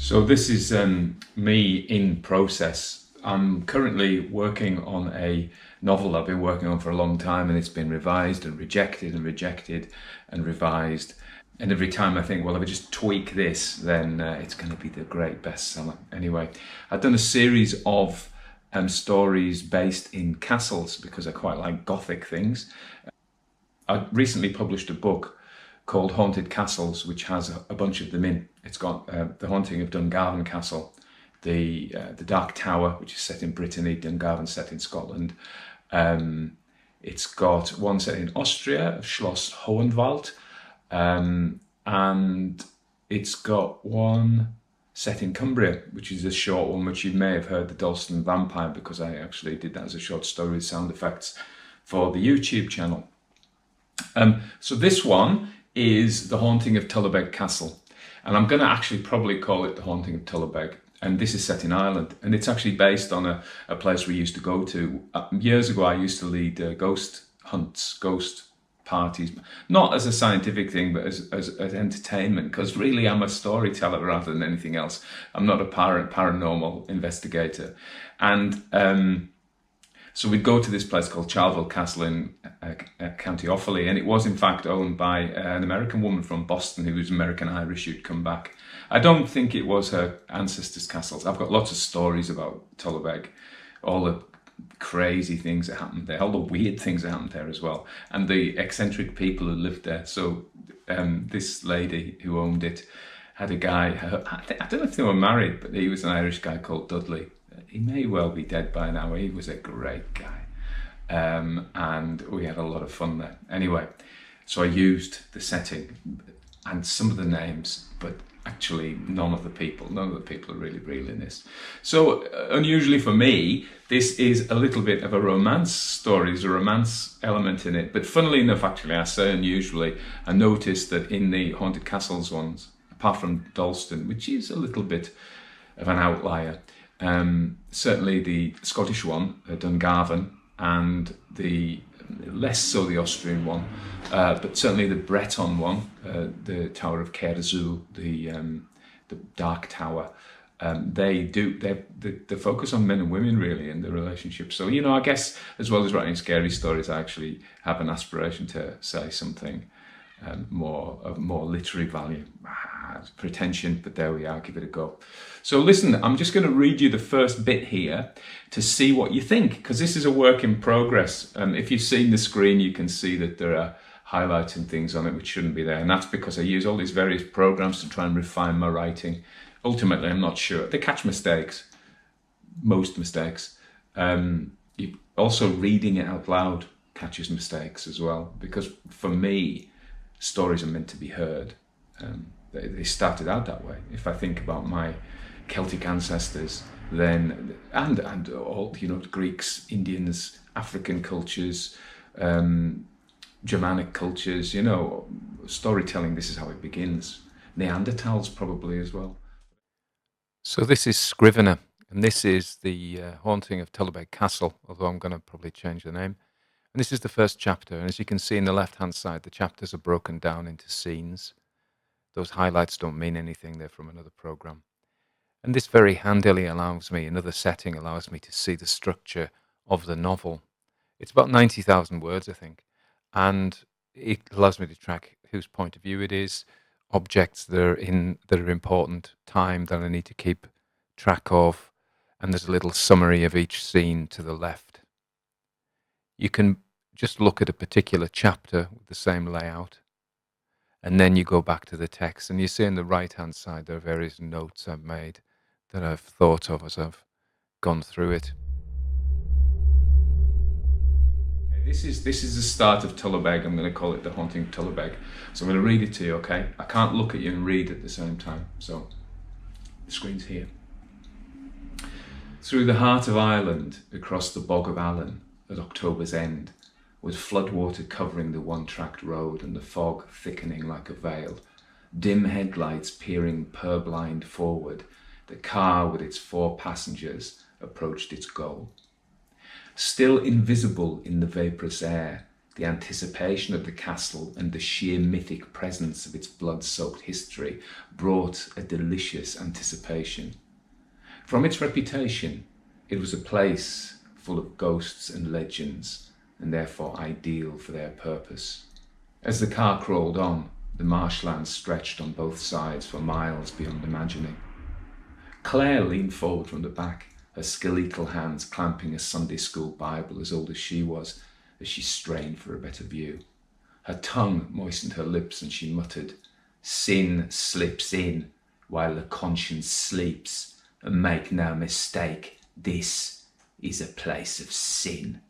So this is me in process. I'm currently working on a novel I've been working on for a long time, and it's been revised and rejected and rejected and revised. And every time I think, well, if I just tweak this, then it's going to be the great bestseller. Anyway, I've done a series of stories based in castles because I quite like Gothic things. I recently published a book called Haunted Castles, which has a bunch of them in. It's got The Haunting of Dungarvan Castle, the Dark Tower, which is set in Brittany, Dungarvan set in Scotland. It's got one set in Austria, Schloss Hohenwald, and it's got one set in Cumbria, which is a short one, which you may have heard, The Dalston Vampire, because I actually did that as a short story with sound effects for the YouTube channel. So this one is The Haunting of Tullabeg Castle, and I'm going to actually probably call it The Haunting of Tullabeg, and this is set in Ireland, and it's actually based on a place we used to go to. Years ago I used to lead ghost hunts, ghost parties, not as a scientific thing but as entertainment, because really I'm a storyteller rather than anything else. I'm not a paranormal investigator. And so we'd go to this place called Charleville Castle in County Offaly, and it was in fact owned by an American woman from Boston who was American-Irish who'd come back. I don't think it was her ancestors' castles. I've got lots of stories about Tullabeg, all the crazy things that happened there, all the weird things that happened there as well, and the eccentric people who lived there. So this lady who owned it had a guy, I don't know if they were married, but he was an Irish guy called Dudley. He may well be dead by now. He was a great guy. And we had a lot of fun there. Anyway, so I used the setting and some of the names, but actually none of the people are really real in this. So unusually for me, this is a little bit of a romance story. There's a romance element in it. But funnily enough, actually, I say unusually, I noticed that in the Haunted Castles ones, apart from Dalston, which is a little bit of an outlier, certainly the Scottish one, Dungarvan, and the less so the Austrian one, but certainly the Breton one, the Tower of Kerzu, the Dark Tower. They focus on men and women really and the relationship. So I guess as well as writing scary stories, I actually have an aspiration to say something of more literary value. Pretension, but there we are, give it a go. So listen, I'm just going to read you the first bit here to see what you think, because this is a work in progress. If you've seen the screen, you can see that there are highlights and things on it which shouldn't be there, and that's because I use all these various programs to try and refine my writing. Ultimately, I'm not sure. They catch mistakes, most mistakes. Also, reading it out loud catches mistakes as well, because for me, stories are meant to be heard. They started out that way. If I think about my Celtic ancestors, then and all Greeks, Indians, African cultures, Germanic cultures, storytelling. This is how it begins. Neanderthals probably as well. So this is Scrivener, and this is the Haunting of Tullabeg Castle. Although I'm going to probably change the name. And this is the first chapter. And as you can see in the left-hand side, the chapters are broken down into scenes. Those highlights don't mean anything, they're from another program. And this very handily allows me, another setting allows me to see the structure of the novel. It's about 90,000 words, I think. And it allows me to track whose point of view it is, objects that are important, time that I need to keep track of, and there's a little summary of each scene to the left. You can just look at a particular chapter with the same layout, and then you go back to the text, and you see on the right-hand side there are various notes I've made that I've thought of as I've gone through it. This is the start of Tullabeg. I'm going to call it The Haunting of Tullabeg. So I'm going to read it to you, okay? I can't look at you and read at the same time, so the screen's here. Through the heart of Ireland, across the bog of Allen, at October's end, with floodwater covering the one-tracked road and the fog thickening like a veil, dim headlights peering purblind forward, the car with its 4 passengers approached its goal. Still invisible in the vaporous air, The anticipation of the castle and the sheer mythic presence of its blood-soaked history brought a delicious anticipation. From its reputation, it was a place full of ghosts and legends, and therefore ideal for their purpose. As the car crawled on, the marshlands stretched on both sides for miles beyond imagining. Claire leaned forward from the back, her skeletal hands clamping a Sunday school Bible as old as she strained for a better view. Her tongue moistened her lips and she muttered, "Sin slips in while the conscience sleeps, and make no mistake, this is a place of sin."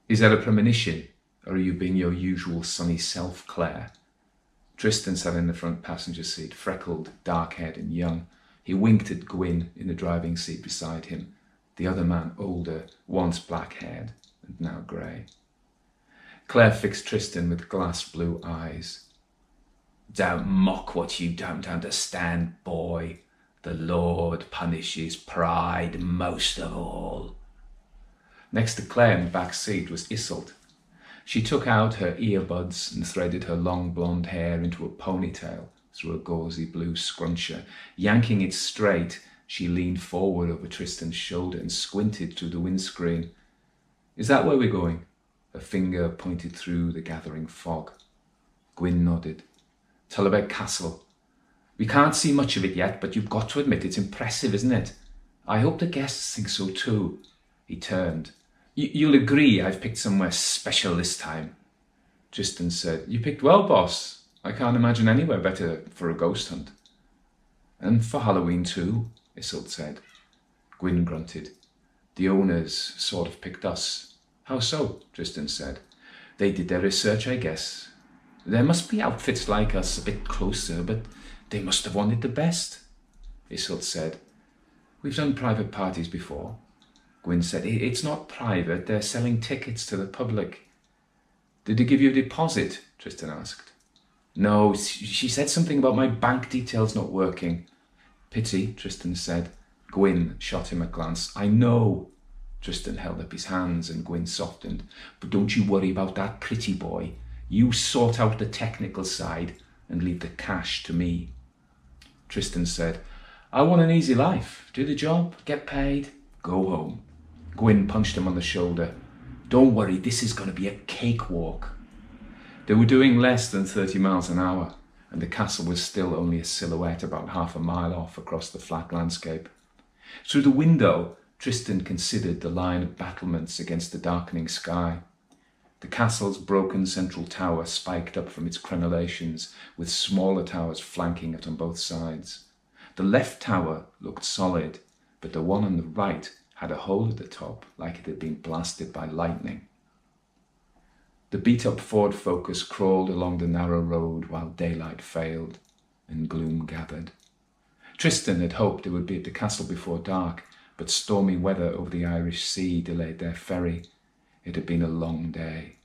"Is that a premonition, or are you being your usual sunny self, Claire?" Tristan sat in the front passenger seat, freckled, dark-haired and young. He winked at Gwyn in the driving seat beside him, the other man older, once black-haired and now grey. Claire fixed Tristan with glass blue eyes. "Don't mock what you don't understand, boy. The Lord punishes pride most of all." Next to Claire in the back seat was Iseult. She took out her earbuds and threaded her long blonde hair into a ponytail through a gauzy blue scruncher. Yanking it straight, she leaned forward over Tristan's shoulder and squinted through the windscreen. "Is that where we're going?" Her finger pointed through the gathering fog. Gwyn nodded. "Tullabeg Castle. We can't see much of it yet, but you've got to admit it's impressive, isn't it? I hope the guests think so too." He turned. You'll agree I've picked somewhere special this time." Tristan said, "You picked well, boss. I can't imagine anywhere better for a ghost hunt." "And for Halloween too," Iseult said. Gwyn grunted. "The owners sort of picked us." "How so?" Tristan said. "They did their research, I guess. There must be outfits like us a bit closer, but they must have wanted the best." Iseult said, "We've done private parties before." Gwyn said, "It's not private, they're selling tickets to the public." "Did they give you a deposit?" Tristan asked. "No, she said something about my bank details not working." "Pity," Tristan said. Gwyn shot him a glance. "I know." Tristan held up his hands and Gwyn softened. "But don't you worry about that, pretty boy. You sort out the technical side and leave the cash to me." Tristan said, "I want an easy life. Do the job, get paid, go home." Gwyn punched him on the shoulder. "Don't worry, this is going to be a cakewalk." They were doing less than 30 miles an hour, and the castle was still only a silhouette about half a mile off across the flat landscape. Through the window, Tristan considered the line of battlements against the darkening sky. The castle's broken central tower spiked up from its crenellations, with smaller towers flanking it on both sides. The left tower looked solid, but the one on the right had a hole at the top, like it had been blasted by lightning. The beat-up Ford Focus crawled along the narrow road while daylight failed and gloom gathered. Tristan had hoped it would be at the castle before dark, but stormy weather over the Irish Sea delayed their ferry. It had been a long day.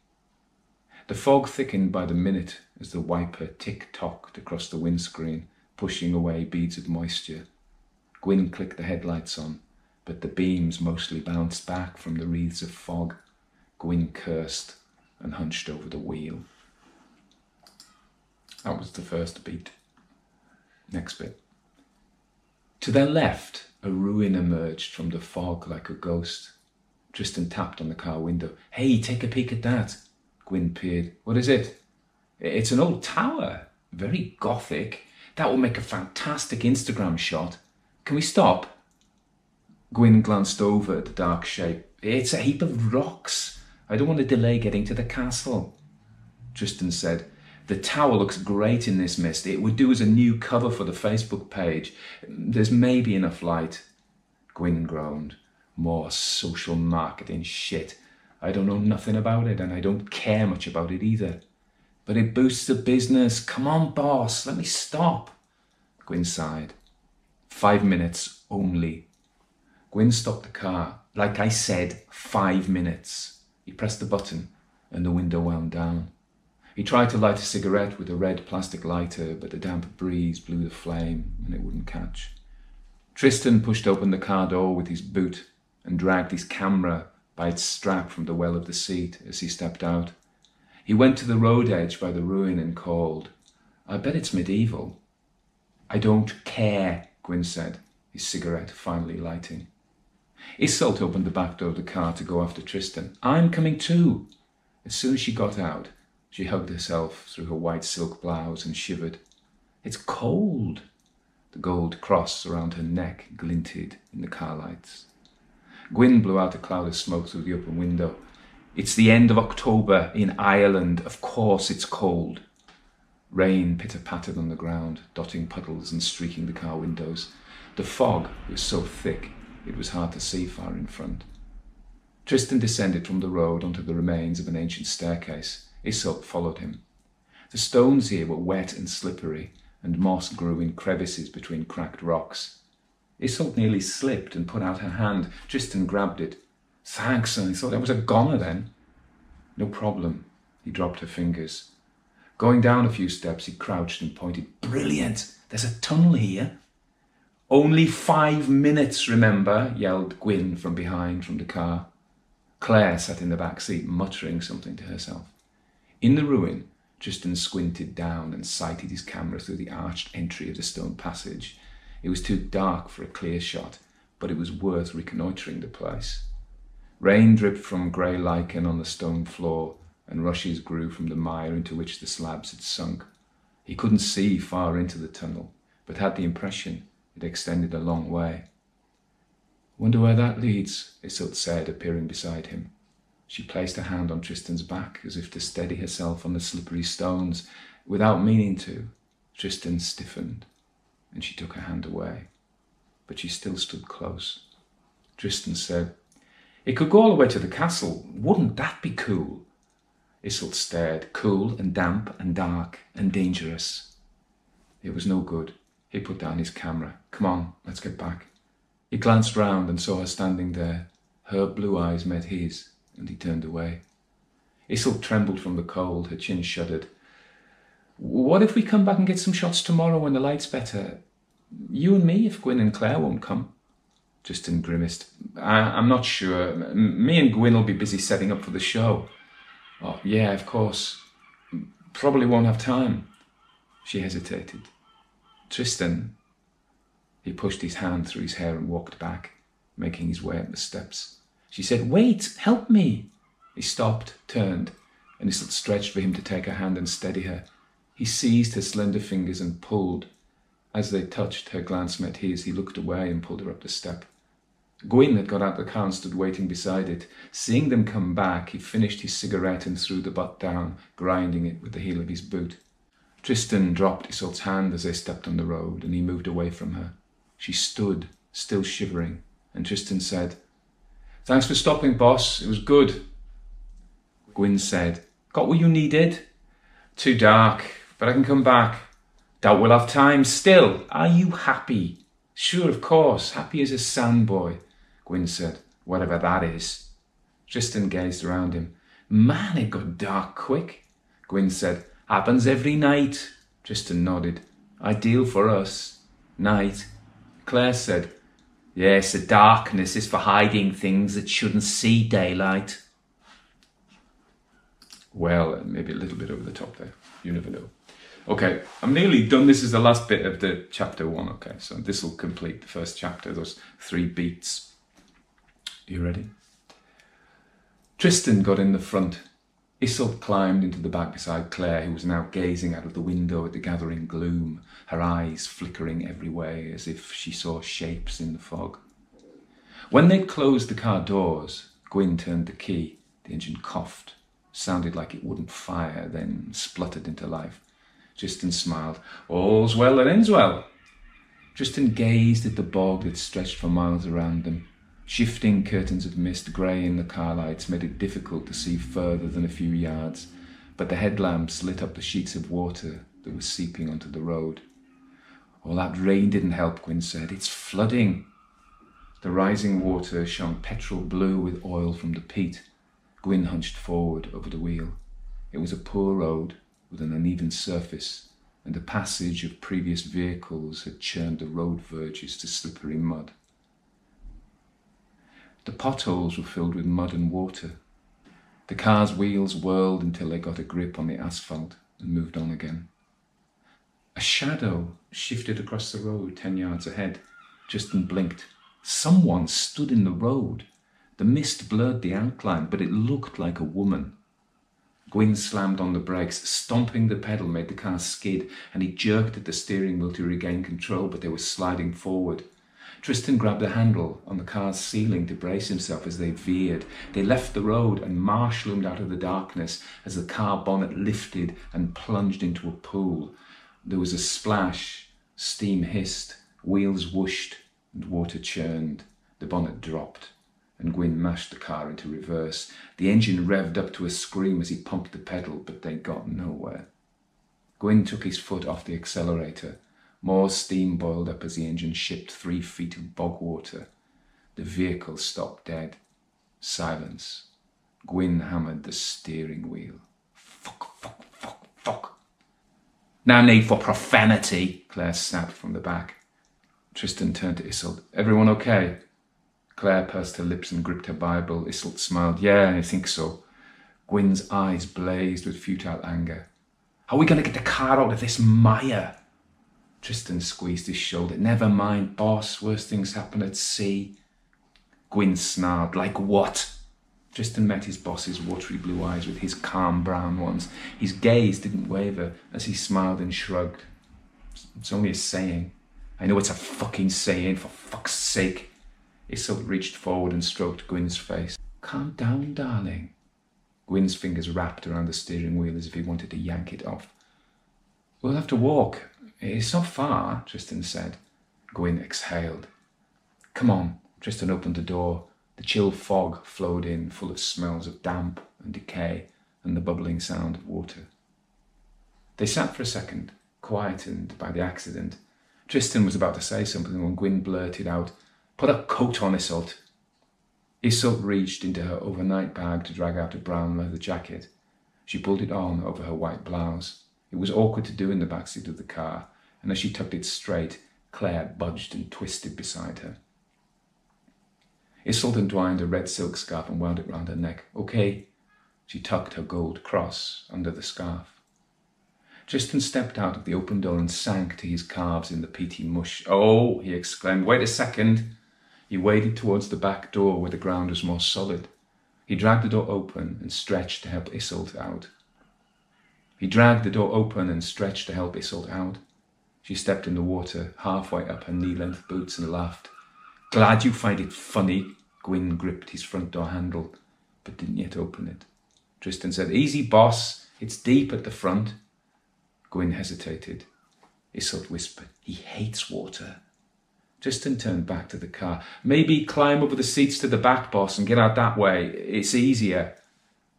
The fog thickened by the minute as the wiper tick-tocked across the windscreen, pushing away beads of moisture. Gwyn clicked the headlights on, but the beams mostly bounced back from the wreaths of fog. Gwyn cursed and hunched over the wheel. That was the first beat. Next bit. To their left, a ruin emerged from the fog like a ghost. Tristan tapped on the car window. "Hey, take a peek at that." Gwyn peered. "What is it?" "It's an old tower. Very gothic. That will make a fantastic Instagram shot. Can we stop?" Gwyn glanced over at the dark shape. "It's a heap of rocks. I don't want to delay getting to the castle." Tristan said, "The tower looks great in this mist. It would do as a new cover for the Facebook page. There's maybe enough light." Gwyn groaned. "More social marketing shit. I don't know nothing about it, and I don't care much about it either." "But it boosts the business. Come on, boss, let me stop." Gwyn sighed. 5 minutes only. Gwyn stopped the car. "Like I said, 5 minutes." He pressed the button and the window wound down. He tried to light a cigarette with a red plastic lighter, but the damp breeze blew the flame and it wouldn't catch. Tristan pushed open the car door with his boot and dragged his camera by its strap from the well of the seat as he stepped out. He went to the road edge by the ruin and called, "I bet it's medieval." "I don't care," Gwyn said, his cigarette finally lighting. Iseult opened the back door of the car to go after Tristan. "I'm coming too." As soon as she got out, she hugged herself through her white silk blouse and shivered. "It's cold." The gold cross around her neck glinted in the car lights. Gwyn blew out a cloud of smoke through the open window. "It's the end of October in Ireland. Of course it's cold." Rain pitter-pattered on the ground, dotting puddles and streaking the car windows. The fog was so thick it was hard to see far in front. Tristan descended from the road onto the remains of an ancient staircase. Iseult followed him. The stones here were wet and slippery, and moss grew in crevices between cracked rocks. Iseult nearly slipped and put out her hand. Tristan grabbed it. "Thanks," and I thought I was a goner then. "No problem." He dropped her fingers. Going down a few steps, he crouched and pointed. "Brilliant! There's a tunnel here." "Only 5 minutes, remember," yelled Gwyn from behind from the car. Claire sat in the back seat, muttering something to herself. In the ruin, Tristan squinted down and sighted his camera through the arched entry of the stone passage. It was too dark for a clear shot, but it was worth reconnoitring the place. Rain dripped from grey lichen on the stone floor, and rushes grew from the mire into which the slabs had sunk. He couldn't see far into the tunnel, but had the impression it extended a long way. "Wonder where that leads," Iseult said, appearing beside him. She placed a hand on Tristan's back, as if to steady herself on the slippery stones. Without meaning to, Tristan stiffened, and she took her hand away. But she still stood close. Tristan said, "It could go all the way to the castle. Wouldn't that be cool?" Iseult stared. "Cool and damp and dark and dangerous." It was no good. He put down his camera. "Come on, let's get back." He glanced round and saw her standing there. Her blue eyes met his, and he turned away. Iseult trembled from the cold. Her chin shuddered. "What if we come back and get some shots tomorrow when the light's better? You and me, if Gwyn and Claire won't come." Tristan grimaced. I'm not sure. Me and Gwyn will be busy setting up for the show." "Oh, yeah, of course. Probably won't have time." She hesitated. "Tristan." He pushed his hand through his hair and walked back, making his way up the steps. She said, "Wait, help me." He stopped, turned, and Iseult stretched for him to take her hand and steady her. He seized her slender fingers and pulled. As they touched, her glance met his. He looked away and pulled her up the step. Gwyn had got out the car and stood waiting beside it. Seeing them come back, he finished his cigarette and threw the butt down, grinding it with the heel of his boot. Tristan dropped Iseult's hand as they stepped on the road, and he moved away from her. She stood, still shivering, and Tristan said, "Thanks for stopping, boss. It was good." Gwyn said, "Got what you needed?" "Too dark, but I can come back." "Doubt we'll have time. Still, are you happy?" "Sure, of course. Happy as a sandboy," Gwyn said, "whatever that is." Tristan gazed around him. "Man, it got dark quick." Gwyn said, "Happens every night." Tristan nodded. "Ideal for us. Night." Claire said, "Yes, the darkness is for hiding things that shouldn't see daylight." Well, maybe a little bit over the top there. You never know. Okay, I'm nearly done. This is the last bit of the chapter 1. Okay, so this will complete the first chapter, those 3 beats. You ready? Tristan got in the front. Iseult climbed into the back beside Claire, who was now gazing out of the window at the gathering gloom, her eyes flickering every way as if she saw shapes in the fog. When they'd closed the car doors, Gwyn turned the key. The engine coughed, sounded like it wouldn't fire, then spluttered into life. Tristan smiled. "All's well that ends well." Tristan gazed at the bog that stretched for miles around them. Shifting curtains of mist, grey in the car lights, made it difficult to see further than a few yards, but the headlamps lit up the sheets of water that were seeping onto the road. "Oh, that rain didn't help," Gwyn said. "It's flooding." The rising water shone petrol blue with oil from the peat. Gwyn hunched forward over the wheel. It was a poor road with an uneven surface, and the passage of previous vehicles had churned the road verges to slippery mud. The potholes were filled with mud and water. The car's wheels whirled until they got a grip on the asphalt and moved on again. A shadow shifted across the road 10 yards ahead. Tristan blinked. Someone stood in the road. The mist blurred the outline, but it looked like a woman. Gwyn slammed on the brakes. Stomping the pedal made the car skid, and he jerked at the steering wheel to regain control, but they were sliding forward. Tristan grabbed a handle on the car's ceiling to brace himself as they veered. They left the road, and marsh loomed out of the darkness as the car bonnet lifted and plunged into a pool. There was a splash, steam hissed, wheels whooshed, and water churned. The bonnet dropped, and Gwyn mashed the car into reverse. The engine revved up to a scream as he pumped the pedal, but they got nowhere. Gwyn took his foot off the accelerator. More steam boiled up as the engine shipped 3 feet of bog water. The vehicle stopped dead. Silence. Gwyn hammered the steering wheel. Fuck, fuck, fuck, fuck. No need for profanity, Claire snapped from the back. Tristan turned to Isolde. Everyone okay? Claire pursed her lips and gripped her Bible. Isolde smiled. Yeah, I think so. Gwyn's eyes blazed with futile anger. How are we going to get the car out of this mire? Tristan squeezed his shoulder. Never mind, boss. Worse things happen at sea. Gwyn snarled. Like what? Tristan met his boss's watery blue eyes with his calm brown ones. His gaze didn't waver as he smiled and shrugged. It's only a saying. I know it's a fucking saying, for fuck's sake. Isolde reached forward and stroked Gwyn's face. Calm down, darling. Gwyn's fingers wrapped around the steering wheel as if he wanted to yank it off. We'll have to walk. It's not far, Tristan said. Gwyn exhaled. Come on. Tristan opened the door. The chill fog flowed in, full of smells of damp and decay and the bubbling sound of water. They sat for a second, quietened by the accident. Tristan was about to say something when Gwyn blurted out, Put a coat on, Isolde. Isolde reached into her overnight bag to drag out a brown leather jacket. She pulled it on over her white blouse. It was awkward to do in the backseat of the car, and as she tucked it straight, Claire budged and twisted beside her. Isolde entwined a red silk scarf and wound it round her neck. Okay. She tucked her gold cross under the scarf. Tristan stepped out of the open door and sank to his calves in the peaty mush. Oh, he exclaimed. Wait a second. He waded towards the back door where the ground was more solid. He dragged the door open and stretched to help Isolde out. She stepped in the water, halfway up her knee-length boots, and laughed. Glad you find it funny. Gwyn gripped his front door handle, but didn't yet open it. Tristan said, Easy, boss. It's deep at the front. Gwyn hesitated. Isolde whispered, He hates water. Tristan turned back to the car. Maybe climb over the seats to the back, boss, and get out that way. It's easier.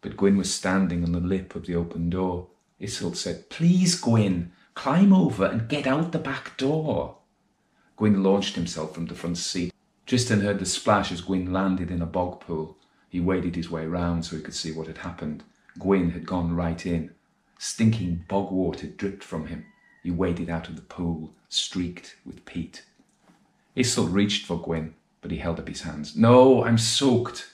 But Gwyn was standing on the lip of the open door. Isolde said, Please, Gwyn, climb over and get out the back door. Gwyn launched himself from the front seat. Tristan heard the splash as Gwyn landed in a bog pool. He waded his way round so he could see what had happened. Gwyn had gone right in. Stinking bog water dripped from him. He waded out of the pool, streaked with peat. Isolde reached for Gwyn, but he held up his hands. No, I'm soaked.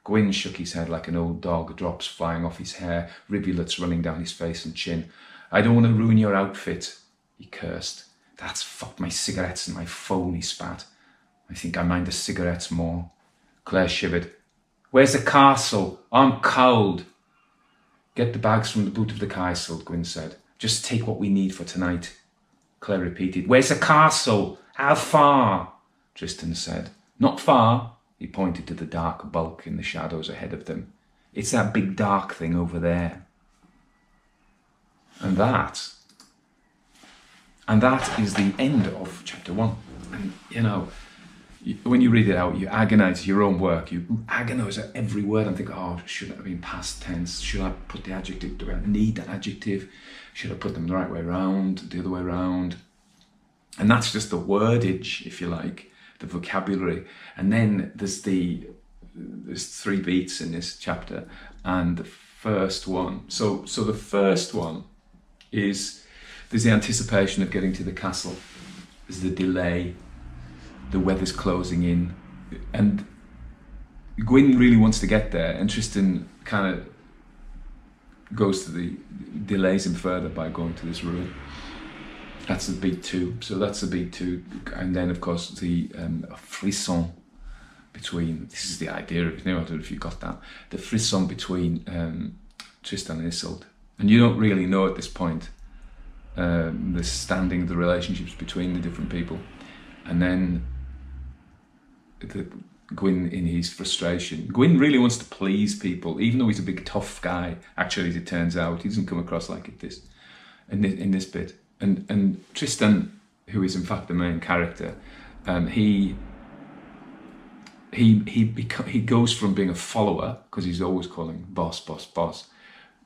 Gwyn shook his head like an old dog, drops flying off his hair, rivulets running down his face and chin. I don't want to ruin your outfit, he cursed. That's fucked my cigarettes and my phone, he spat. I think I mind the cigarettes more. Claire shivered. Where's the castle? I'm cold. Get the bags from the boot of the castle, Gwyn said. Just take what we need for tonight. Claire repeated. Where's the castle? How far? Tristan said. Not far. He pointed to the dark bulk in the shadows ahead of them. It's that big dark thing over there. And that is the end of chapter 1. And, you know, when you read it out, you agonise your own work. You agonise at every word and think, oh, should it have been past tense? Should I put the adjective? Do I need that adjective? Should I put them the right way around, the other way around? And that's just the wordage, if you like, the vocabulary. And then there's 3 beats in this chapter. And the first one, so the first one is, there's the anticipation of getting to the castle. There's the delay. The weather's closing in, and Gwyn really wants to get there, and Tristan kind of delays him further by going to this ruin. That's the beat 2. So that's the beat 2, and then of course the frisson between. This is the idea of it. I don't know if you got that. The frisson between Tristan and Isolde, and you don't really know at this point the standing of the relationships between the different people, and then Gwyn in his frustration. Gwyn really wants to please people, even though he's a big tough guy. Actually, as it turns out, he doesn't come across like it this in this bit. And Tristan, who is in fact the main character, he goes from being a follower, because he's always calling boss, boss, boss,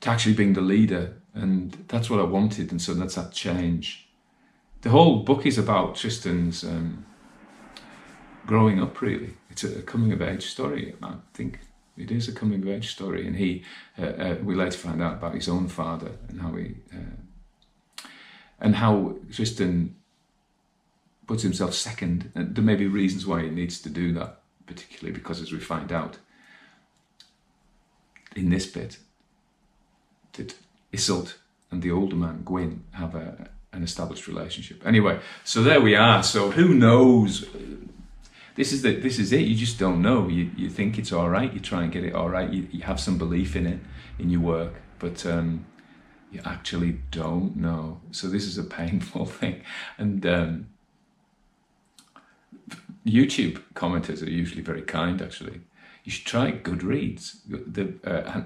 to actually being the leader, and that's what I wanted. And so that's that change. The whole book is about Tristan's growing up, really. It's a coming of age story. I think it is a coming of age story, and we later find out about his own father and how Tristan puts himself second, and there may be reasons why he needs to do that, particularly because, as we find out in this bit, that Isolde and the older man Gwyn have an established relationship. Anyway, so there we are. So who knows? This is it. You just don't know. You think it's all right. You try and get it all right. You have some belief in it, in your work, but you actually don't know. So this is a painful thing. And YouTube commenters are usually very kind, actually. You should try Goodreads.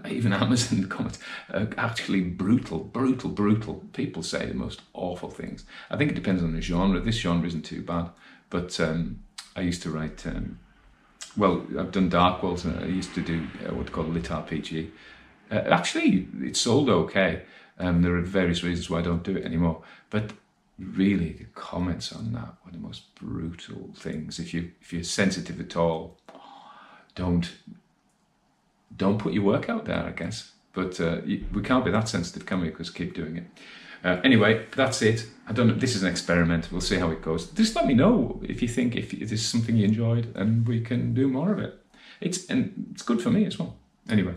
Even Amazon comments are actually brutal. People say the most awful things. I think it depends on the genre. This genre isn't too bad, but I used to write, I've done Dark Worlds, and I used to do what's called Lit RPG. Actually, it sold okay. There are various reasons why I don't do it anymore. But really, the comments on that were the most brutal things. If you're sensitive at all, don't put your work out there, I guess. But we can't be that sensitive, can we? Because keep doing it. Anyway, that's it. I don't know. This is an experiment. We'll see how it goes. Just let me know if you think if this is something you enjoyed, and we can do more of it. It's good for me as well. Anyway.